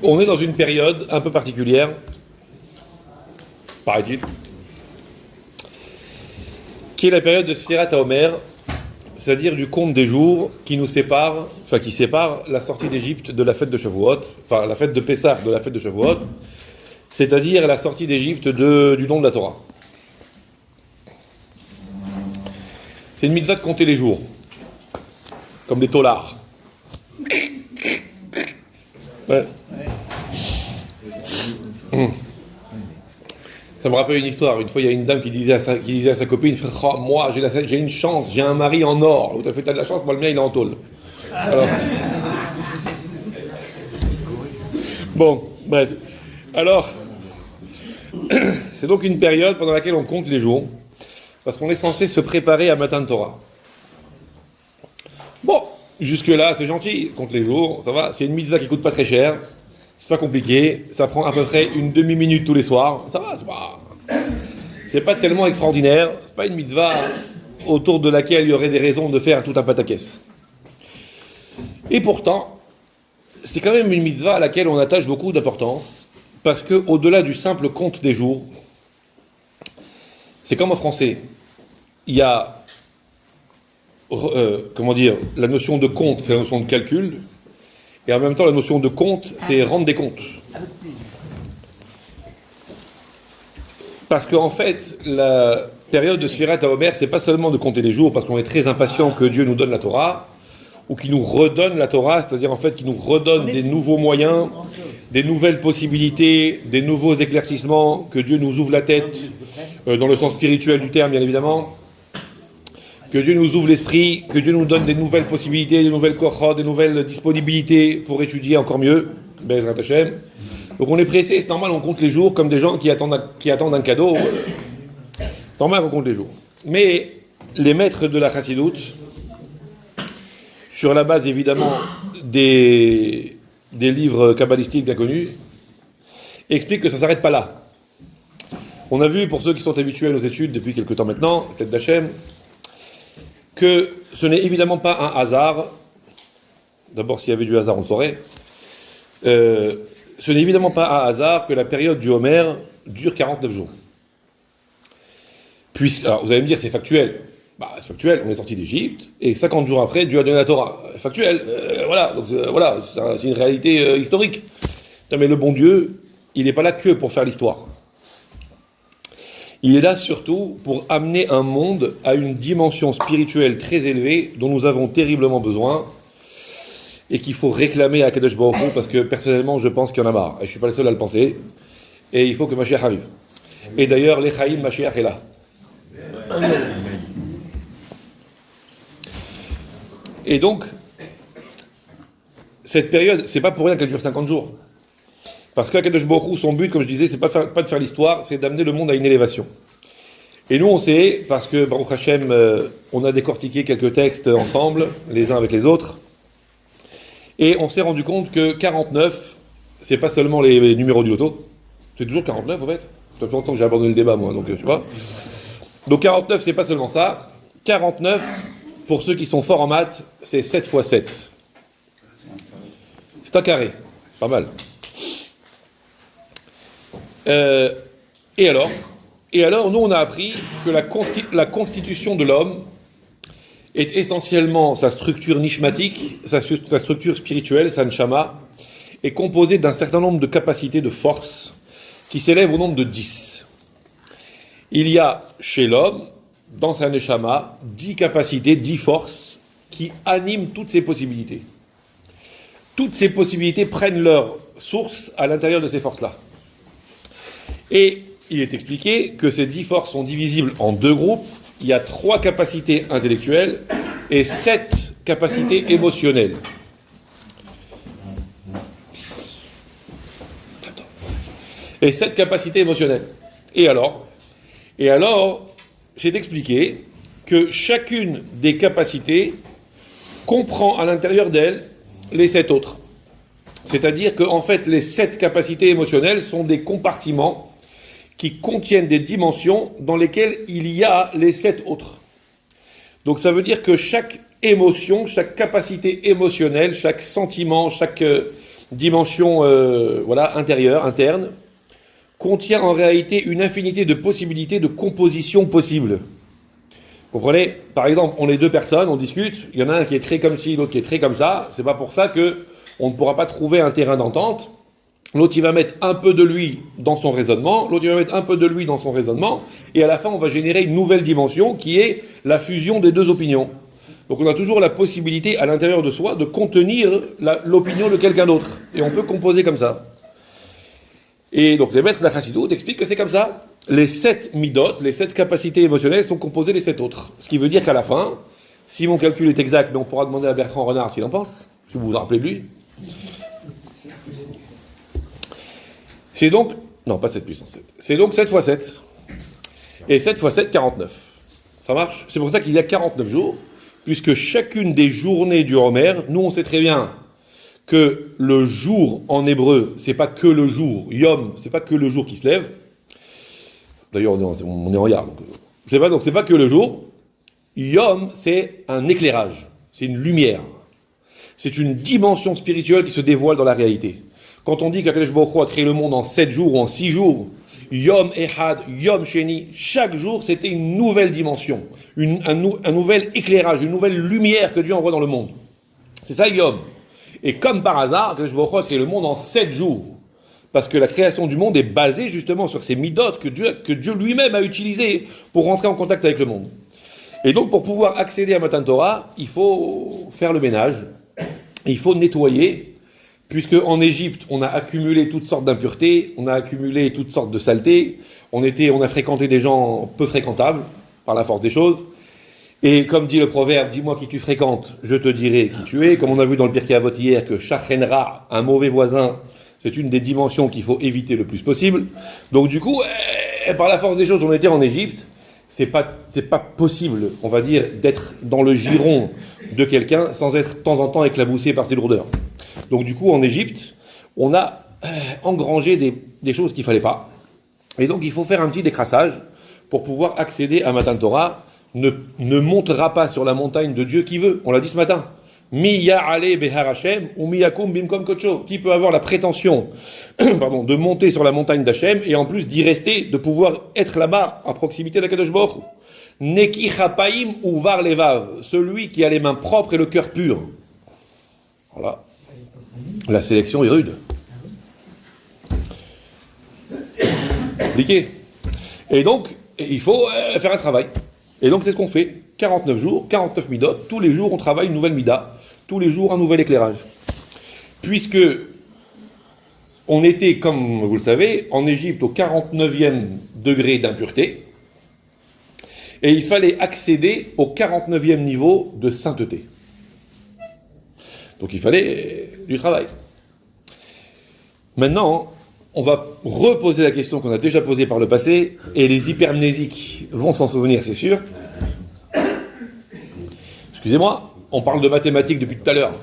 On est dans une période un peu particulière, paraît-il, qui est la période de Sfirat HaOmer, c'est-à-dire du compte des jours qui nous sépare, qui sépare la sortie d'Égypte de la fête de Shavuot, enfin la fête de Pessah de la fête de Shavuot, c'est-à-dire la sortie d'Égypte du don de la Torah. C'est une mitzvah de compter les jours, comme des taulards. Ouais. Ça me rappelle une histoire. Une fois, il y a une dame qui disait à sa copine, oh, moi, j'ai une chance, j'ai un mari en or. Tout à fait, t'as de la chance, moi, le mien, il est en tôle. Alors... Bon, bref. Alors, c'est donc une période pendant laquelle on compte les jours, parce qu'on est censé se préparer à Matan Torah. Bon, jusque-là, c'est gentil, compte les jours, ça va. C'est une mitzvah qui coûte pas très cher. C'est pas compliqué, ça prend à peu près une demi-minute tous les soirs, ça va, c'est pas tellement extraordinaire, c'est pas une mitzvah autour de laquelle il y aurait des raisons de faire tout un pataquès. Et pourtant, c'est quand même une mitzvah à laquelle on attache beaucoup d'importance, parce que au-delà du simple compte des jours, c'est comme en français, il y a, la notion de compte, c'est la notion de calcul, et en même temps, la notion de compte, c'est rendre des comptes. Parce qu'en fait, la période de Sfirat HaOmer, c'est pas seulement de compter les jours, parce qu'on est très impatient que Dieu nous donne la Torah, ou qu'il nous redonne la Torah, c'est-à-dire en fait qu'il nous redonne des nouveaux moyens, des nouvelles possibilités, des nouveaux éclaircissements, que Dieu nous ouvre la tête, dans le sens spirituel du terme, bien évidemment, que Dieu nous ouvre l'esprit, que Dieu nous donne des nouvelles possibilités, des nouvelles kochot, des nouvelles disponibilités pour étudier encore mieux. Bezrat Hashem. Donc on est pressé, c'est normal, on compte les jours comme des gens qui attendent un cadeau. C'est normal qu'on compte les jours. Mais les maîtres de la Chassidoute, sur la base évidemment des livres kabbalistiques bien connus, expliquent que ça ne s'arrête pas là. On a vu, pour ceux qui sont habitués à nos études depuis quelque temps maintenant, peut-être d'Hachem, que ce n'est évidemment pas un hasard. D'abord, s'il y avait du hasard, on le saurait. Ce n'est évidemment pas un hasard que la période du Homer dure 49 jours. Alors, vous allez me dire, c'est factuel. C'est factuel, on est sorti d'Égypte, et 50 jours après, Dieu a donné la Torah. Factuel, voilà. Donc, voilà, c'est une réalité historique. Non, mais le bon Dieu, il n'est pas là que pour faire l'histoire. Il est là surtout pour amener un monde à une dimension spirituelle très élevée dont nous avons terriblement besoin et qu'il faut réclamer à Kadosh Baruch Hu, parce que personnellement je pense qu'il y en a marre. Et je ne suis pas le seul à le penser. Et il faut que Mashiach arrive. Et d'ailleurs, l'Echaïm, Mashiach est là. Et donc, cette période, c'est pas pour rien qu'elle dure 50 jours. Parce qu'Akadosh Baruch Hu, son but, comme je disais, c'est pas de faire l'histoire, c'est d'amener le monde à une élévation. Et nous, on sait, parce que Baruch Hashem, on a décortiqué quelques textes ensemble, les uns avec les autres, et on s'est rendu compte que 49, c'est pas seulement les numéros du loto, c'est toujours 49 en fait. Ça fait longtemps que j'ai abandonné le débat, moi, donc tu vois. Donc 49, c'est pas seulement ça. 49, pour ceux qui sont forts en maths, c'est 7 fois 7. C'est un carré, pas mal. Et alors, nous on a appris que la constitution de l'homme est essentiellement sa structure nishmatique, sa structure spirituelle, sa neshama, est composée d'un certain nombre de capacités de force qui s'élèvent au nombre de 10. Il y a chez l'homme, dans sa neshama, 10 capacités, 10 forces qui animent toutes ces possibilités. Toutes ces possibilités prennent leur source à l'intérieur de ces forces-là. Et il est expliqué que ces 10 forces sont divisibles en 2 groupes. Il y a 3 capacités intellectuelles et 7 capacités émotionnelles. Et 7 capacités émotionnelles. Et alors, c'est expliqué que chacune des capacités comprend à l'intérieur d'elle les 7 autres. C'est-à-dire qu'en fait, les 7 capacités émotionnelles sont des compartiments qui contiennent des dimensions dans lesquelles il y a les 7 autres. Donc ça veut dire que chaque émotion, chaque capacité émotionnelle, chaque sentiment, chaque dimension intérieure, interne, contient en réalité une infinité de possibilités de composition possibles. Vous comprenez? Par exemple, on est deux personnes, on discute, il y en a un qui est très comme ci, l'autre qui est très comme ça, c'est pas pour ça que on ne pourra pas trouver un terrain d'entente. L'autre, il va mettre un peu de lui dans son raisonnement, l'autre, il va mettre un peu de lui dans son raisonnement, et à la fin, on va générer une nouvelle dimension qui est la fusion des deux opinions. Donc on a toujours la possibilité à l'intérieur de soi de contenir l'opinion de quelqu'un d'autre. Et on peut composer comme ça. Et donc les maîtres de la Chassidoute expliquent que c'est comme ça. Les 7 midot, les 7 capacités émotionnelles sont composées des 7 autres. Ce qui veut dire qu'à la fin, si mon calcul est exact, mais on pourra demander à Bertrand Renard s'il en pense, si vous vous rappelez de lui. C'est donc, non pas 7 puissance 7, c'est donc 7 fois 7. Et 7 fois 7, 49. Ça marche? C'est pour ça qu'il y a 49 jours, puisque chacune des journées du Homer, nous on sait très bien que le jour en hébreu, c'est pas que le jour, Yom, c'est pas que le jour qui se lève. D'ailleurs, on est en Yard, donc c'est pas que le jour. Yom, c'est un éclairage, c'est une lumière. C'est une dimension spirituelle qui se dévoile dans la réalité. Quand on dit qu'Akadosh Baruch Hu a créé le monde en 7 jours ou en 6 jours, Yom Ehad, Yom Sheni, chaque jour c'était une nouvelle dimension, un nouvel éclairage, une nouvelle lumière que Dieu envoie dans le monde. C'est ça Yom. Et comme par hasard, Akadosh Baruch Hu a créé le monde en 7 jours. Parce que la création du monde est basée justement sur ces midotes que Dieu lui-même a utilisées pour rentrer en contact avec le monde. Et donc pour pouvoir accéder à Matan Torah, il faut faire le ménage, il faut nettoyer, puisque en Égypte, on a accumulé toutes sortes d'impuretés, on a accumulé toutes sortes de saletés, on a fréquenté des gens peu fréquentables, par la force des choses, et comme dit le proverbe, dis-moi qui tu fréquentes, je te dirai qui tu es, comme on a vu dans le Pirkei Avot hier, que Shachenra, un mauvais voisin, c'est une des dimensions qu'il faut éviter le plus possible. Donc du coup, par la force des choses, on était en Égypte, c'est pas possible, on va dire, d'être dans le giron de quelqu'un sans être de temps en temps éclaboussé par ses lourdeurs. Donc du coup, en Égypte, on a engrangé des choses qu'il fallait pas. Et donc il faut faire un petit décrassage pour pouvoir accéder à Matan Torah. Ne montera pas sur la montagne de Dieu qui veut. On l'a dit ce matin. Mi ya'ale behar Hashem ou mi yakum bimkom kocho. Qui peut avoir la prétention de monter sur la montagne d'Hachem et en plus d'y rester, de pouvoir être là-bas à proximité d'Akadosh Baruch Hu. Neki chapaim ou var levav. Celui qui a les mains propres et le cœur pur. Voilà. La sélection est rude. Compliqué. Et donc, il faut faire un travail. Et donc, c'est ce qu'on fait. 49 jours, 49 midot. Tous les jours, on travaille une nouvelle mida. Tous les jours, un nouvel éclairage. Puisque on était, comme vous le savez, en Égypte au 49e degré d'impureté. Et il fallait accéder au 49e niveau de sainteté. Donc il fallait du travail. Maintenant, on va reposer la question qu'on a déjà posée par le passé, et les hypermnésiques vont s'en souvenir, c'est sûr. Excusez-moi, on parle de mathématiques depuis tout à l'heure.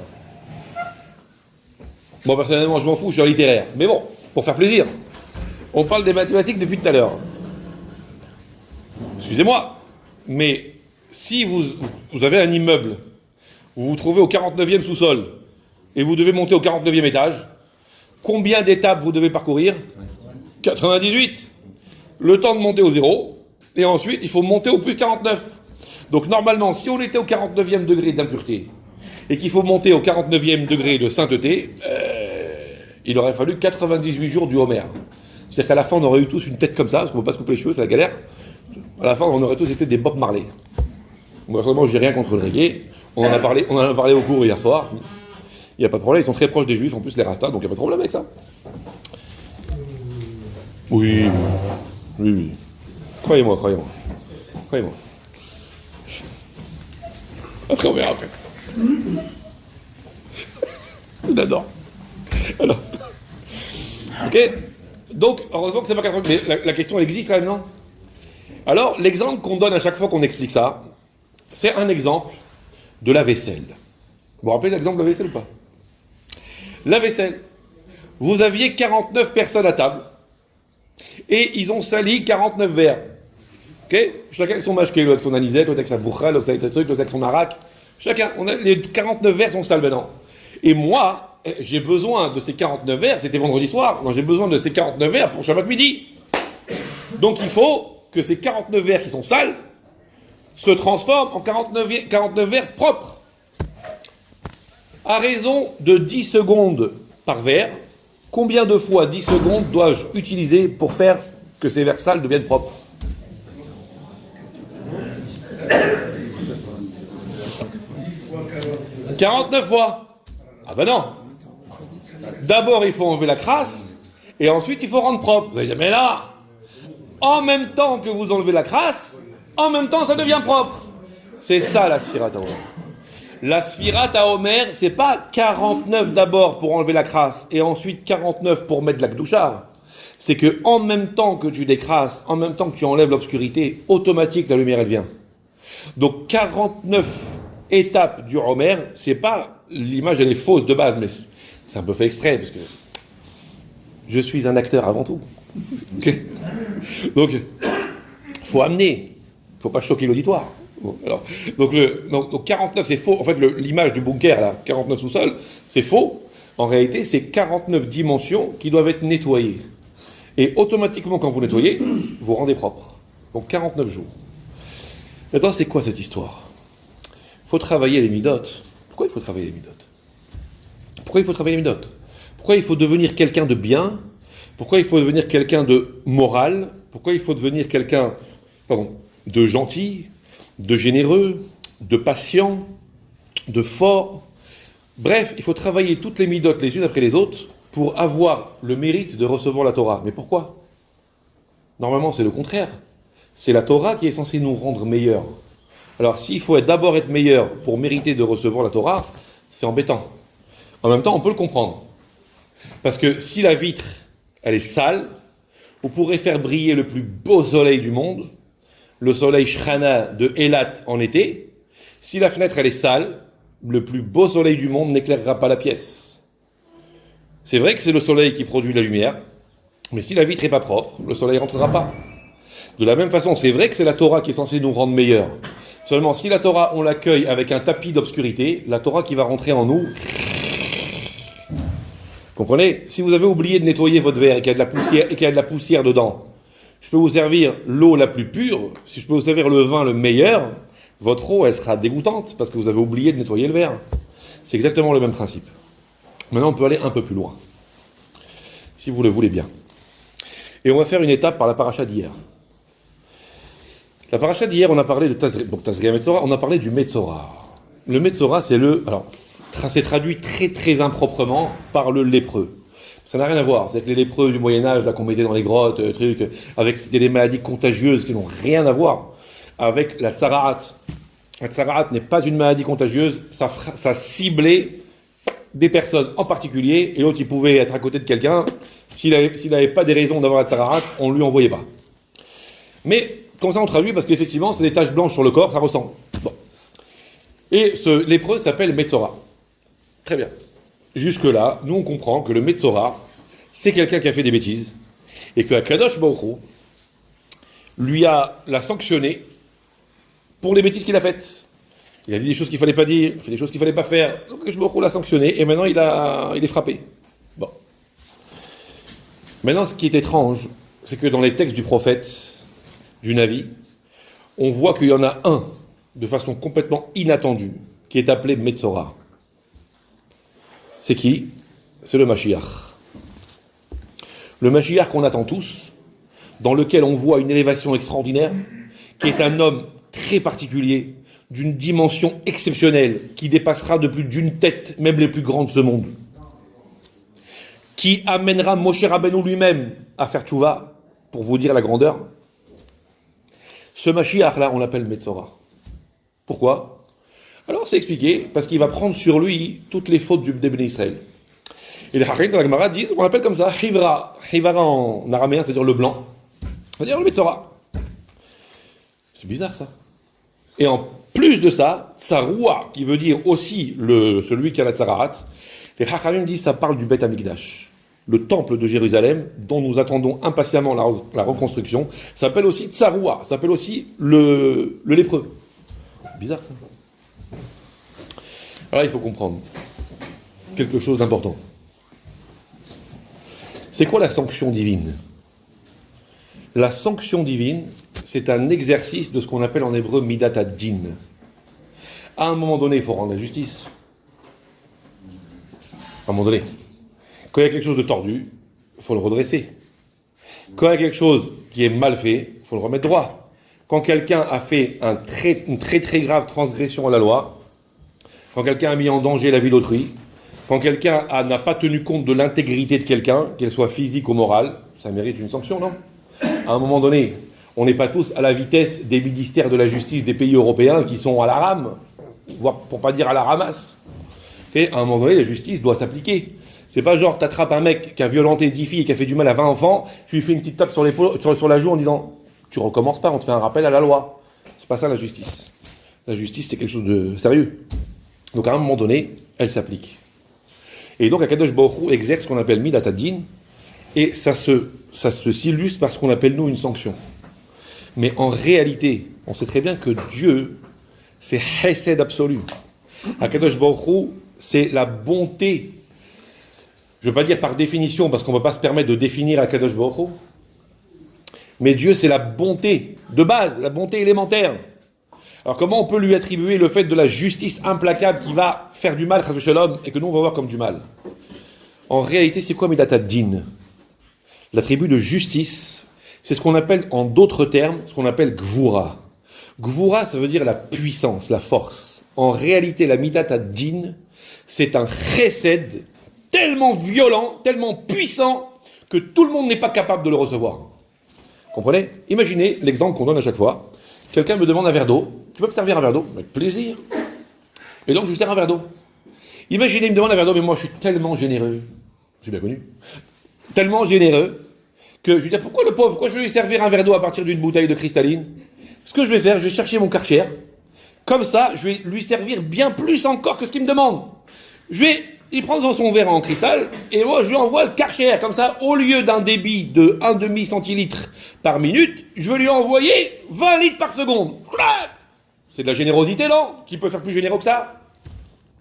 Moi, personnellement, je m'en fous, je suis un littéraire. Mais bon, pour faire plaisir, on parle des mathématiques depuis tout à l'heure. Excusez-moi, mais si vous avez un immeuble, vous vous trouvez au 49e sous-sol, et vous devez monter au 49e étage, combien d'étapes vous devez parcourir? 98. Le temps de monter au 0, et ensuite il faut monter au plus 49. Donc normalement, si on était au 49e degré d'impureté, et qu'il faut monter au 49e degré de sainteté, il aurait fallu 98 jours du Homer. C'est-à-dire qu'à la fin, on aurait eu tous une tête comme ça, parce qu'on ne peut pas se couper les cheveux, c'est la galère. À la fin, on aurait tous été des Bob Marley. Moi, vraiment, j'ai rien contre le reggae. On en a parlé au cours hier soir. Il n'y a pas de problème, ils sont très proches des juifs, en plus les rastas, donc il n'y a pas de problème avec ça. Oui. Croyez-moi. Après, on verra après. J'adore. Alors. Ok. Donc, heureusement que c'est pas 80. Mais la question, elle existe quand même, non? Alors, l'exemple qu'on donne à chaque fois qu'on explique ça, c'est un exemple de la vaisselle. Vous vous rappelez l'exemple de la vaisselle ou pas? La vaisselle. Vous aviez 49 personnes à table, et ils ont sali 49 verres. Ok? Chacun avec son mashké, l'autre avec son anisette, l'autre avec sa bourra, l'autre avec sa truc, l'autre avec son arak. Chacun, les 49 verres sont sales maintenant. Et moi, j'ai besoin de ces 49 verres, c'était vendredi soir, donc j'ai besoin de ces 49 verres pour Shabbat midi. Donc il faut que ces 49 verres qui sont sales se transforment en 49 verres propres. À raison de 10 secondes par verre, combien de fois 10 secondes dois-je utiliser pour faire que ces verres sales deviennent propres? 49 fois. Ah ben non. D'abord, il faut enlever la crasse, et ensuite, il faut rendre propre. Vous allez dire, mais là, en même temps que vous enlevez la crasse, en même temps, ça devient propre. C'est ça, la Sfirat HaOmer. La Sfirat HaOmer, c'est pas 49 d'abord pour enlever la crasse, et ensuite 49 pour mettre de la Kedusha. C'est que en même temps que tu décrasses, en même temps que tu enlèves l'obscurité, automatique, la lumière, elle vient. Donc 49 étapes du Homer, c'est pas, l'image elle est fausse de base, mais c'est un peu fait exprès, parce que je suis un acteur avant tout. Okay. Donc, faut amener, faut pas choquer l'auditoire. Bon, alors, donc 49 c'est faux, en fait l'image du bunker là, 49 sous-sol, c'est faux. En réalité, c'est 49 dimensions qui doivent être nettoyées. Et automatiquement, quand vous nettoyez, vous rendez propre. Donc 49 jours. Maintenant, c'est quoi cette histoire? Il faut travailler les midotes. Pourquoi il faut travailler les midotes? Pourquoi il faut travailler les midotes? Pourquoi il faut devenir quelqu'un de bien? Pourquoi il faut devenir quelqu'un de moral? Pourquoi il faut devenir quelqu'un, de gentil, de généreux, de patient, de fort? Bref, il faut travailler toutes les midotes les unes après les autres pour avoir le mérite de recevoir la Torah. Mais pourquoi? Normalement, c'est le contraire. C'est la Torah qui est censée nous rendre meilleurs. Alors, s'il faut d'abord être meilleur pour mériter de recevoir la Torah, c'est embêtant. En même temps, on peut le comprendre. Parce que si la vitre, elle est sale, vous pourrez faire briller le plus beau soleil du monde, le soleil Shrana de Eilat en été. Si la fenêtre, elle est sale, le plus beau soleil du monde n'éclairera pas la pièce. C'est vrai que c'est le soleil qui produit la lumière, mais si la vitre n'est pas propre, le soleil ne rentrera pas. De la même façon, c'est vrai que c'est la Torah qui est censée nous rendre meilleurs. Seulement, si la Torah, on l'accueille avec un tapis d'obscurité, la Torah qui va rentrer en nous... Comprenez? Si vous avez oublié de nettoyer votre verre et qu'il y a de la poussière, dedans, je peux vous servir l'eau la plus pure, si je peux vous servir le vin le meilleur, votre eau, elle sera dégoûtante parce que vous avez oublié de nettoyer le verre. C'est exactement le même principe. Maintenant, on peut aller un peu plus loin, si vous le voulez bien. Et on va faire une étape par la paracha d'hier. La paracha d'hier, on a parlé de Tazria Metzora, on a parlé du Metzora. Le Metzora, c'est traduit très très improprement par le lépreux. Ça n'a rien à voir. C'est que les lépreux du Moyen-Âge, là, qu'on mettait dans les grottes, c'était des maladies contagieuses qui n'ont rien à voir avec la tsaraat. La tsaraat n'est pas une maladie contagieuse, ça ciblait des personnes en particulier, et l'autre, il pouvait être à côté de quelqu'un. S'il n'avait pas des raisons d'avoir la tsaraat, on ne lui envoyait pas. Mais, comme ça on traduit, parce qu'effectivement, c'est des taches blanches sur le corps, ça ressemble. Bon. Et ce lépreux s'appelle Metzora. Très bien. Jusque-là, nous on comprend que le Metzora, c'est quelqu'un qui a fait des bêtises, et que Kadosh Baruch Hu l'a sanctionné pour les bêtises qu'il a faites. Il a dit des choses qu'il ne fallait pas dire, il a fait des choses qu'il ne fallait pas faire. Donc Kadosh Baruch Hu l'a sanctionné, et maintenant il est frappé. Bon. Maintenant, ce qui est étrange, c'est que dans les textes du prophète, du Navi, on voit qu'il y en a un, de façon complètement inattendue, qui est appelé Metzora. C'est qui? C'est le Mashiach. Le Mashiach qu'on attend tous, dans lequel on voit une élévation extraordinaire, qui est un homme très particulier, d'une dimension exceptionnelle, qui dépassera de plus d'une tête, même les plus grandes de ce monde, qui amènera Moshe Rabbeinu lui-même à faire tchouva, pour vous dire la grandeur. Ce Mashiach-là, on l'appelle Metzora. Pourquoi? Alors c'est expliqué, parce qu'il va prendre sur lui toutes les fautes des Béné Israël. Et les Hacharim de la Gemara disent, on l'appelle comme ça, Hivra. Hivra en araméen, c'est-à-dire le blanc. C'est-à-dire le Metzora. C'est bizarre ça. Et en plus de ça, Tsaroua, qui veut dire aussi celui qui a la Tsaraat, les Hacharim disent, ça parle du Beth Amikdash. Le temple de Jérusalem, dont nous attendons impatiemment la reconstruction, s'appelle aussi Tsaroua, s'appelle aussi le lépreux. Bizarre ça. Alors il faut comprendre. quelque chose d'important. C'est quoi la sanction divine? La sanction divine, c'est un exercice de ce qu'on appelle en hébreu midat ad-din. À un moment donné, il faut rendre la justice. À un moment donné. Quand il y a quelque chose de tordu, il faut le redresser. Quand il y a quelque chose qui est mal fait, il faut le remettre droit. Quand quelqu'un a fait une très très grave transgression à la loi, quand quelqu'un a mis en danger la vie d'autrui, quand quelqu'un n'a pas tenu compte de l'intégrité de quelqu'un, qu'elle soit physique ou morale, ça mérite une sanction, non? À un moment donné, on n'est pas tous à la vitesse des ministères de la justice des pays européens qui sont à la rame, voire pour pas dire à la ramasse. Et à un moment donné, la justice doit s'appliquer. C'est pas genre, t'attrapes un mec qui a violenté 10 filles et qui a fait du mal à 20 enfants, tu lui fais une petite tape sur l'épaule, sur la joue en disant tu recommences pas, on te fait un rappel à la loi. C'est pas ça la justice. La justice, c'est quelque chose de sérieux. Donc à un moment donné, elle s'applique. Et donc Akadosh Baruch Hu exerce ce qu'on appelle midat ad-din, et ça s'illustre par ce qu'on appelle nous une sanction. Mais en réalité, on sait très bien que Dieu, c'est chesed absolu. Akadosh Baruch Hu, c'est la bonté. Je ne veux pas dire par définition, parce qu'on ne peut pas se permettre de définir Akadosh Baruch Hu. Mais Dieu, c'est la bonté de base, la bonté élémentaire. Alors comment on peut lui attribuer le fait de la justice implacable qui va faire du mal, chas v'shalom, et que nous on va voir comme du mal? En réalité, c'est quoi midat ad-din? L'attribut de justice, c'est ce qu'on appelle, en d'autres termes, ce qu'on appelle gvura. Gvura, ça veut dire la puissance, la force. En réalité, la midat ad-din, c'est un chesed tellement violent, tellement puissant, que tout le monde n'est pas capable de le recevoir. Comprenez? Imaginez l'exemple qu'on donne à chaque fois. Quelqu'un me demande un verre d'eau. Tu peux me servir un verre d'eau? Avec plaisir. Et donc je lui sers un verre d'eau. Imaginez, il me demande un verre d'eau, mais moi je suis tellement généreux. C'est bien connu. Tellement généreux que je lui dis, pourquoi le pauvre? Pourquoi je vais lui servir un verre d'eau à partir d'une bouteille de cristalline? Ce que je vais faire, je vais chercher mon Karcher. Comme ça, je vais lui servir bien plus encore que ce qu'il me demande. Il prend dans son verre en cristal, et moi je lui envoie le Karcher. Comme ça, au lieu d'un débit de 1,5 centilitre par minute, je vais lui envoyer 20 litres par seconde. C'est de la générosité, non? Qui peut faire plus généreux que ça?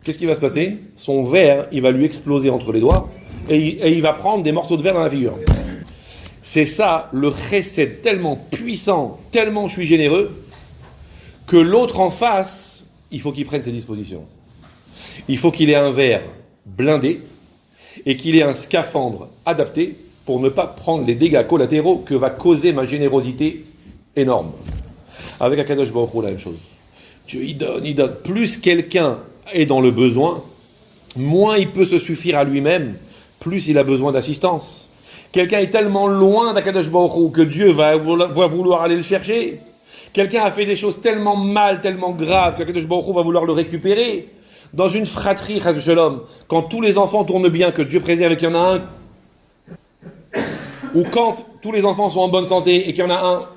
Qu'est-ce qui va se passer? Son verre, il va lui exploser entre les doigts, et il va prendre des morceaux de verre dans la figure. C'est ça, le chesed tellement puissant, tellement je suis généreux, que l'autre en face, il faut qu'il prenne ses dispositions. Il faut qu'il ait un verre blindé et qu'il ait un scaphandre adapté pour ne pas prendre les dégâts collatéraux que va causer ma générosité énorme. Avec Akadosh Baruch Hu, la même chose. Dieu, il donne. Plus quelqu'un est dans le besoin, moins il peut se suffire à lui-même, plus il a besoin d'assistance. Quelqu'un est tellement loin d'Akadosh Baruch Hu que Dieu va vouloir aller le chercher. Quelqu'un a fait des choses tellement mal, tellement graves, qu'Akadosh Baruch Hu va vouloir le récupérer. Dans une fratrie, chas v'shalom, quand tous les enfants tournent bien, que Dieu préserve et qu'il y en a un, ou quand tous les enfants sont en bonne santé et qu'il y en a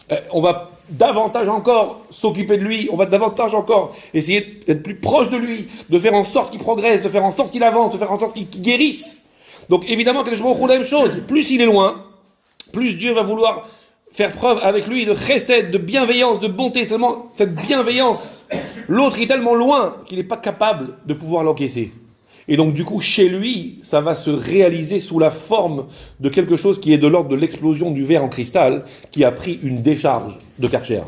un, on va davantage encore s'occuper de lui, on va davantage encore essayer d'être plus proche de lui, de faire en sorte qu'il progresse, de faire en sorte qu'il avance, de faire en sorte qu'il guérisse. Donc évidemment, que la même chose, plus il est loin, plus Dieu va vouloir faire preuve avec lui de chesed, de bienveillance, de bonté. Seulement cette bienveillance, l'autre est tellement loin qu'il n'est pas capable de pouvoir l'encaisser. Et donc du coup, chez lui, ça va se réaliser sous la forme de quelque chose qui est de l'ordre de l'explosion du verre en cristal qui a pris une décharge de Karcher.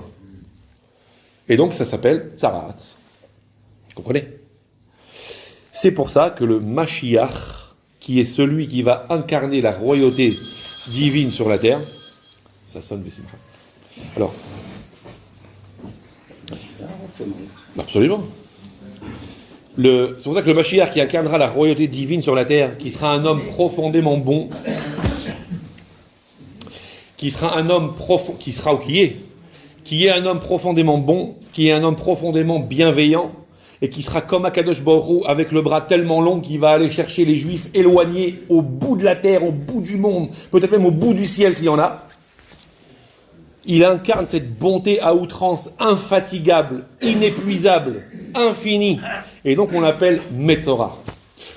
Et donc ça s'appelle Tzarat. Vous comprenez? C'est pour ça que le Mashiach, qui est celui qui va incarner la royauté divine sur la terre, ça sonne Bessimcha. Alors, absolument. C'est pour ça que le Mashiach qui incarnera la royauté divine sur la terre, qui sera un homme profondément bon, qui sera un homme profond, qui est un homme profondément bon, qui est un homme profondément bienveillant, et qui sera comme Akadosh Baruch Hu, avec le bras tellement long qu'il va aller chercher les Juifs éloignés au bout de la terre, au bout du monde, peut-être même au bout du ciel s'il y en a. Il incarne cette bonté à outrance, infatigable, inépuisable, infinie. Et donc on l'appelle Metzora.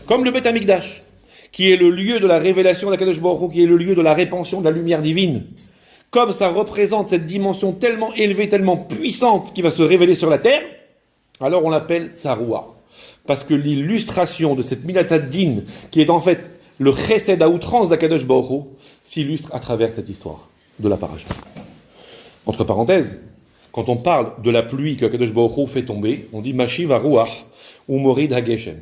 Comme le Beth Amikdash, qui est le lieu de la révélation d'Akadosh Baruch Hu, qui est le lieu de la répansion de la lumière divine. Comme ça représente cette dimension tellement élevée, tellement puissante qui va se révéler sur la terre, alors on l'appelle Tsaroua. parce que l'illustration de cette Midat Din, qui est en fait le chesed à outrance d'Akadosh Baruch Hu, s'illustre à travers cette histoire de la paracha. Entre parenthèses, quand on parle de la pluie que Akadosh Baruch Hu fait tomber, on dit Mashiv Ruach ou Morid Hageshem.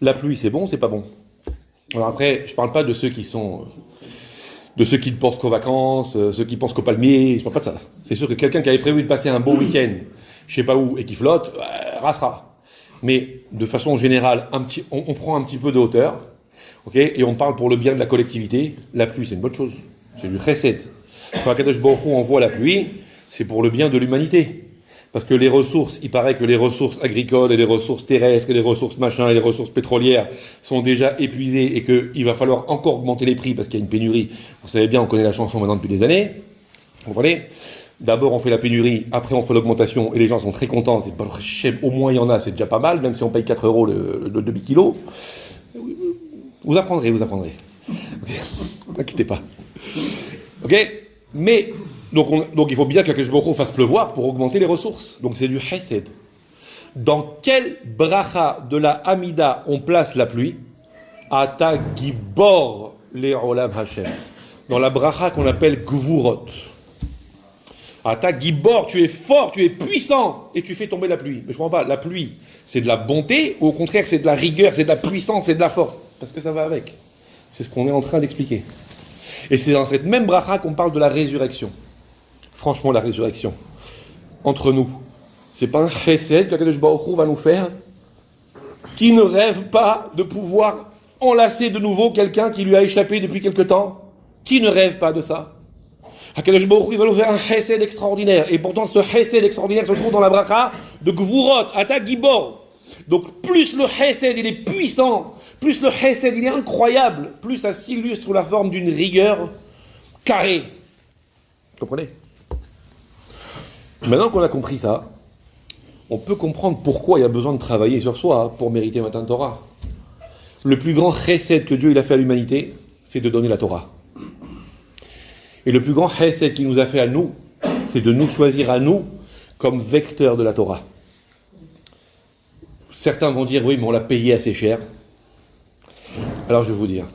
La pluie, c'est bon, c'est pas bon. Alors après, je parle pas de ceux qui sont, de ceux qui ne pensent qu'aux vacances, ceux qui pensent qu'aux palmiers, je parle pas de ça. C'est sûr que quelqu'un qui avait prévu de passer un beau week-end, je sais pas où, et qui flotte, rassera. Mais de façon générale, on prend un petit peu de hauteur, ok, et on parle pour le bien de la collectivité. La pluie, c'est une bonne chose, c'est du chesed. Quand Akadosh Baruch Hu envoie la pluie, c'est pour le bien de l'humanité. Parce que les ressources, il paraît que les ressources agricoles et les ressources terrestres et les ressources machin et les ressources pétrolières sont déjà épuisées et qu'il va falloir encore augmenter les prix parce qu'il y a une pénurie. Vous savez bien, on connaît la chanson maintenant depuis des années. Vous comprenez ? D'abord on fait la pénurie, après on fait l'augmentation et les gens sont très contents. Au moins il y en a, c'est déjà pas mal, même si on paye 4 € le demi-kilo. Vous apprendrez. Okay. N'inquiétez pas. Ok ? Mais... Donc il faut bien qu'Akadosh Baruch Hu fasse pleuvoir pour augmenter les ressources. Donc c'est du chesed. Dans quel bracha de la Hamida on place la pluie ? Ata gibor le'olam Hashem. Dans la bracha qu'on appelle gvurot. Ata gibor, tu es fort, tu es puissant et tu fais tomber la pluie. Mais je comprends pas, la pluie, c'est de la bonté ou au contraire c'est de la rigueur, c'est de la puissance, c'est de la force ? Parce que ça va avec. C'est ce qu'on est en train d'expliquer. Et c'est dans cette même bracha qu'on parle de la résurrection. Franchement, la résurrection, entre nous, c'est pas un chesed que Akadosh Baruch Hu va nous faire, qui ne rêve pas de pouvoir enlacer de nouveau quelqu'un qui lui a échappé depuis quelque temps. Qui ne rêve pas de ça ? Akadosh Baruch Hu va nous faire un chesed extraordinaire. Et pourtant, ce chesed extraordinaire se trouve dans la bracha de Gvurot, Ata Gibor. Donc, plus le chesed il est puissant, plus le chesed il est incroyable, plus ça s'illustre sous la forme d'une rigueur carrée. Vous comprenez ? Maintenant qu'on a compris ça, on peut comprendre pourquoi il y a besoin de travailler sur soi pour mériter Matan Torah. Le plus grand chesed que Dieu il a fait à l'humanité, c'est de donner la Torah. Et le plus grand chesed qu'il nous a fait à nous, c'est de nous choisir à nous comme vecteurs de la Torah. Certains vont dire, oui, mais on l'a payé assez cher. Alors je vais vous dire.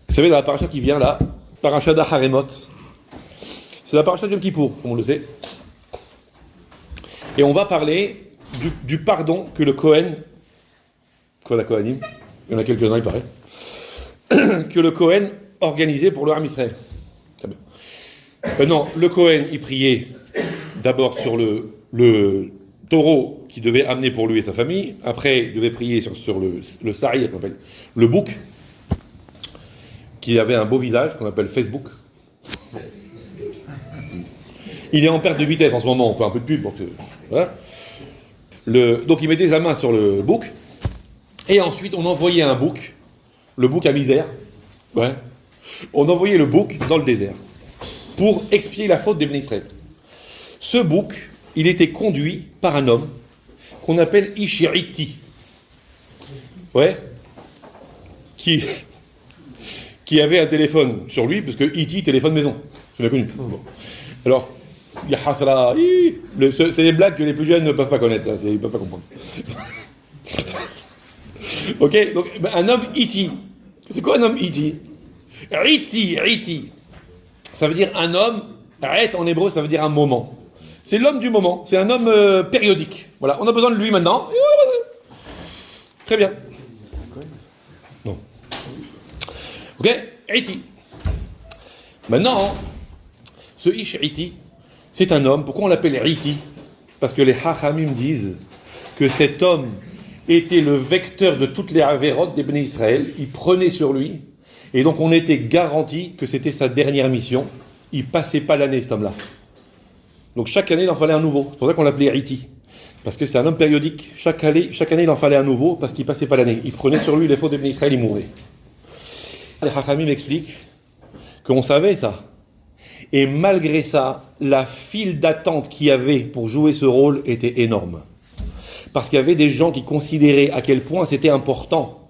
Vous savez, dans la paracha qui vient là, paracha d'Haremot, c'est la paracha de Yom Kippour, comme on le sait. Et on va parler du pardon que le Kohen, quoi la Kohanim, il y en a quelques-uns il paraît, que le Kohen organisait pour le Ham Israël. Très bien. Non, le Kohen il priait d'abord sur le taureau qu'il devait amener pour lui et sa famille, après il devait prier sur le sari, qu'on appelle le bouc, qui avait un beau visage, qu'on appelle Facebook. Il est en perte de vitesse en ce moment, on fait un peu de pub pour que... Voilà. Donc il mettait sa main sur le bouc, et ensuite on envoyait un bouc, le bouc à misère, ouais. On envoyait le bouc dans le désert, pour expier la faute des Bnei Israël. Ce bouc, il était conduit par un homme, qu'on appelle Ishiriti, ouais, qui avait un téléphone sur lui, parce que Iti, téléphone maison, je l'ai connu. Bon. Alors, il y a Hasra, c'est des blagues que les plus jeunes ne peuvent pas connaître, ça, ils ne peuvent pas comprendre. Ok, donc un homme Iti. C'est quoi un homme Iti ? Riti. Ça veut dire un homme, Ret en hébreu, ça veut dire un moment. C'est l'homme du moment, c'est un homme périodique. Voilà, on a besoin de lui maintenant. Très bien. Non. Ok, Iti. Maintenant, ce Ish Iti, c'est un homme. Pourquoi on l'appelle Iti ? Parce que les Hachamim disent que cet homme était le vecteur de toutes les avérotes des Bnei Israël. Il prenait sur lui. Et donc on était garanti que c'était sa dernière mission. Il ne passait pas l'année, cet homme-là. Donc chaque année, il en fallait un nouveau. C'est pour ça qu'on l'appelait Iti. Parce que c'est un homme périodique. Chaque année, il en fallait un nouveau parce qu'il ne passait pas l'année. Il prenait sur lui les fautes des Bnei Israël, il mourait. Les Hachamim expliquent qu'on savait ça. Et malgré ça, la file d'attente qu'il y avait pour jouer ce rôle était énorme. Parce qu'il y avait des gens qui considéraient à quel point c'était important.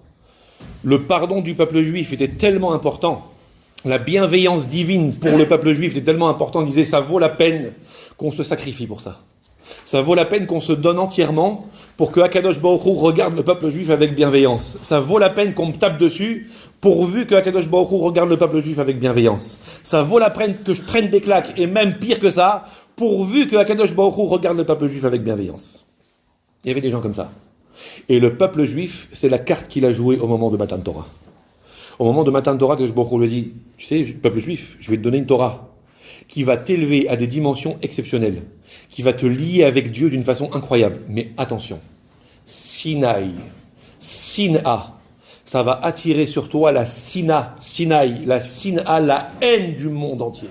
Le pardon du peuple juif était tellement important. La bienveillance divine pour le peuple juif était tellement important. Ils disaient, ça vaut la peine qu'on se sacrifie pour ça. Ça vaut la peine qu'on se donne entièrement pour que Akadosh Baruch Hu regarde le peuple juif avec bienveillance. Ça vaut la peine qu'on me tape dessus pourvu que Akadosh Baruch Hu regarde le peuple juif avec bienveillance. Ça vaut la peine que je prenne des claques, et même pire que ça, pourvu que Akadosh Baruch Hu regarde le peuple juif avec bienveillance. Il y avait des gens comme ça. Et le peuple juif, c'est la carte qu'il a jouée au moment de Matan Torah. Au moment de Matan Torah, Akadosh Baruch Hu lui dit, tu sais, peuple juif, je vais te donner une Torah qui va t'élever à des dimensions exceptionnelles, qui va te lier avec Dieu d'une façon incroyable. Mais attention, Sinaï, Sina, ça va attirer sur toi la Sinaï, la Sina, la haine du monde entier.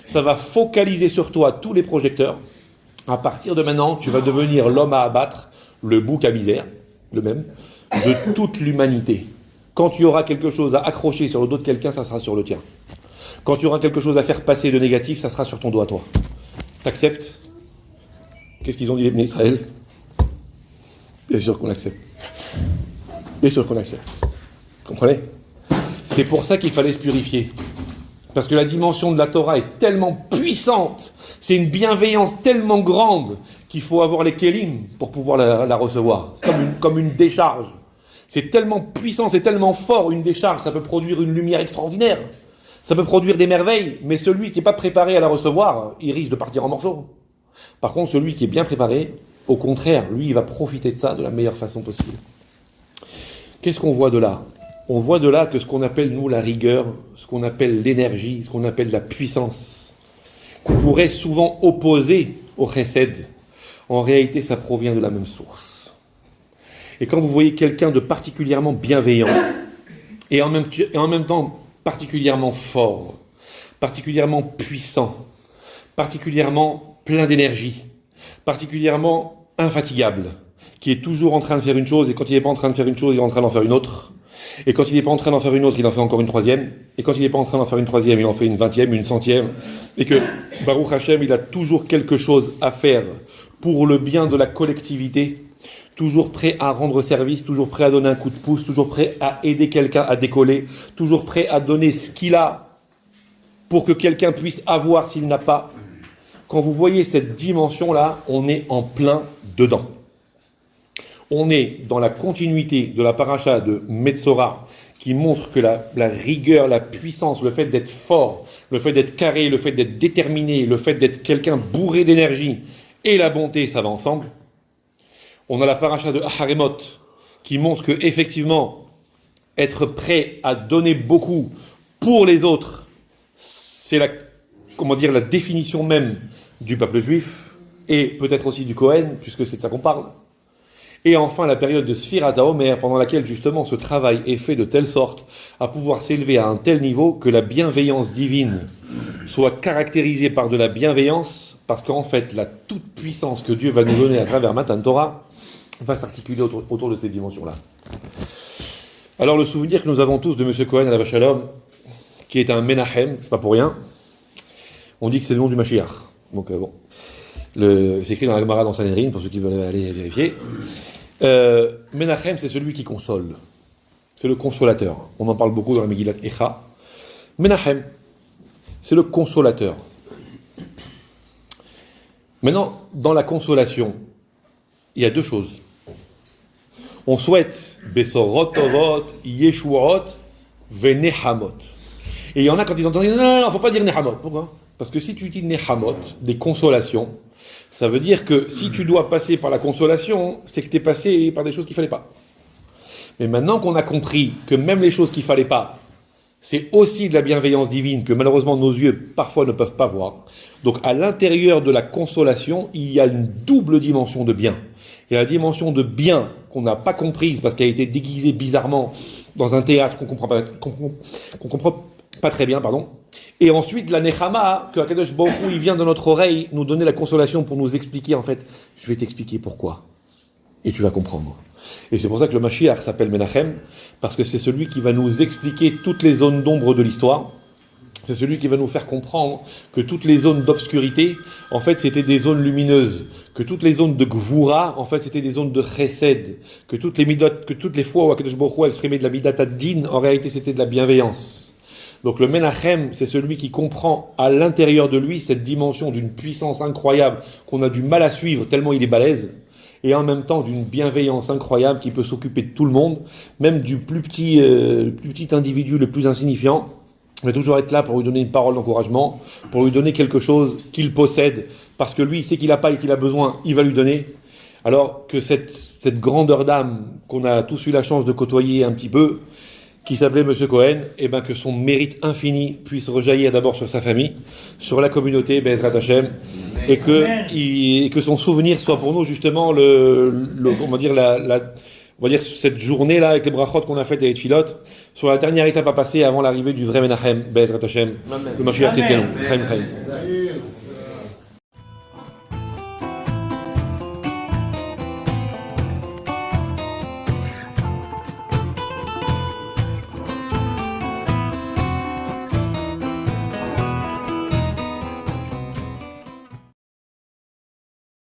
Ça va focaliser sur toi tous les projecteurs. À partir de maintenant, tu vas devenir l'homme à abattre, le bouc à misère, le même, de toute l'humanité. Quand tu auras quelque chose à accrocher sur le dos de quelqu'un, ça sera sur le tien. Quand tu auras quelque chose à faire passer de négatif, ça sera sur ton dos à toi. T'acceptes? Qu'est-ce qu'ils ont dit les Bnei Israël? Bien sûr qu'on accepte. Bien sûr qu'on accepte. Vous comprenez? C'est pour ça qu'il fallait se purifier. Parce que la dimension de la Torah est tellement puissante, c'est une bienveillance tellement grande qu'il faut avoir les kélim pour pouvoir la recevoir. C'est comme une décharge. C'est tellement puissant, c'est tellement fort, une décharge, ça peut produire une lumière extraordinaire. Ça peut produire des merveilles, mais celui qui n'est pas préparé à la recevoir, il risque de partir en morceaux. Par contre, celui qui est bien préparé, au contraire, lui, il va profiter de ça de la meilleure façon possible. Qu'est-ce qu'on voit de là? On voit de là que ce qu'on appelle, nous, la rigueur, ce qu'on appelle l'énergie, ce qu'on appelle la puissance, qu'on pourrait souvent opposer au chesed, en réalité, ça provient de la même source. Et quand vous voyez quelqu'un de particulièrement bienveillant, et en même temps particulièrement fort, particulièrement puissant, particulièrement plein d'énergie, particulièrement infatigable, qui est toujours en train de faire une chose, et quand il n'est pas en train de faire une chose, il est en train d'en faire une autre, et quand il n'est pas en train d'en faire une autre, il en fait encore une troisième, et quand il n'est pas en train d'en faire une troisième, il en fait une 20e, une 100e, et que Baruch Hashem, il a toujours quelque chose à faire pour le bien de la collectivité, toujours prêt à rendre service, toujours prêt à donner un coup de pouce, toujours prêt à aider quelqu'un à décoller, toujours prêt à donner ce qu'il a pour que quelqu'un puisse avoir s'il n'a pas. Quand vous voyez cette dimension-là, on est en plein dedans. On est dans la continuité de la paracha de Metzora qui montre que la rigueur, la puissance, le fait d'être fort, le fait d'être carré, le fait d'être déterminé, le fait d'être quelqu'un bourré d'énergie et la bonté, ça va ensemble. On a la paracha de Aharemot qui montre que effectivement être prêt à donner beaucoup pour les autres, c'est la définition même du peuple juif et peut-être aussi du Kohen, puisque c'est de ça qu'on parle. Et enfin la période de Sfirat HaOmer, pendant laquelle justement ce travail est fait de telle sorte à pouvoir s'élever à un tel niveau que la bienveillance divine soit caractérisée par de la bienveillance, parce qu'en fait la toute puissance que Dieu va nous donner à travers Matan Torah va s'articuler autour de ces dimensions-là. Alors le souvenir que nous avons tous de M. Cohen Alav Shalom, qui est un Menachem, c'est pas pour rien, on dit que c'est le nom du Mashiach. Donc bon, c'est écrit dans la Gemara dans Sanhedrin, pour ceux qui veulent aller vérifier. Menachem, c'est celui qui console. C'est le consolateur. On en parle beaucoup dans la Megillat Echa. Menachem, c'est le consolateur. Maintenant, dans la consolation, il y a deux choses. On souhaite Besorot Tovot, Yeshuot, Venehamot. Et il y en a quand ils entendent, non, il ne faut pas dire Nehamot. Pourquoi? Parce que si tu dis Nehamot, des consolations, ça veut dire que si tu dois passer par la consolation, c'est que tu es passé par des choses qu'il ne fallait pas. Mais maintenant qu'on a compris que même les choses qu'il ne fallait pas, c'est aussi de la bienveillance divine que malheureusement nos yeux parfois ne peuvent pas voir. Donc à l'intérieur de la consolation, il y a une double dimension de bien. Il y a la dimension de bien qu'on n'a pas comprise parce qu'elle a été déguisée bizarrement dans un théâtre qu'on comprend pas très bien, pardon. Et ensuite la nechama, que Akadosh Baruch Hu, il vient dans notre oreille nous donner la consolation pour nous expliquer en fait, je vais t'expliquer pourquoi. Et tu vas comprendre. Et c'est pour ça que le Mashiach s'appelle Menachem, parce que c'est celui qui va nous expliquer toutes les zones d'ombre de l'histoire. C'est celui qui va nous faire comprendre que toutes les zones d'obscurité, en fait, c'était des zones lumineuses. Que toutes les zones de Gvura, en fait, c'était des zones de Chesed. Que toutes les fois où Akadosh Baruch Hu exprimait de la Midat ad-Din, en réalité, c'était de la bienveillance. Donc le Menachem, c'est celui qui comprend à l'intérieur de lui cette dimension d'une puissance incroyable qu'on a du mal à suivre tellement il est balèze, et en même temps d'une bienveillance incroyable qui peut s'occuper de tout le monde, même du plus petit individu, le plus insignifiant. Il va toujours être là pour lui donner une parole d'encouragement, pour lui donner quelque chose qu'il possède, parce que lui, il sait qu'il n'a pas et qu'il a besoin, il va lui donner. Alors que cette grandeur d'âme qu'on a tous eu la chance de côtoyer un petit peu, qui s'appelait Monsieur Cohen, et ben que son mérite infini puisse rejaillir d'abord sur sa famille, sur la communauté Be'ezrat Hashem, et que son souvenir soit pour nous justement on va dire cette journée là avec les brachot qu'on a faites et les tfilot, sur la dernière étape à passer avant l'arrivée du vrai Menachem Be'ezrat Hashem, le Mashiach Tzidkenu.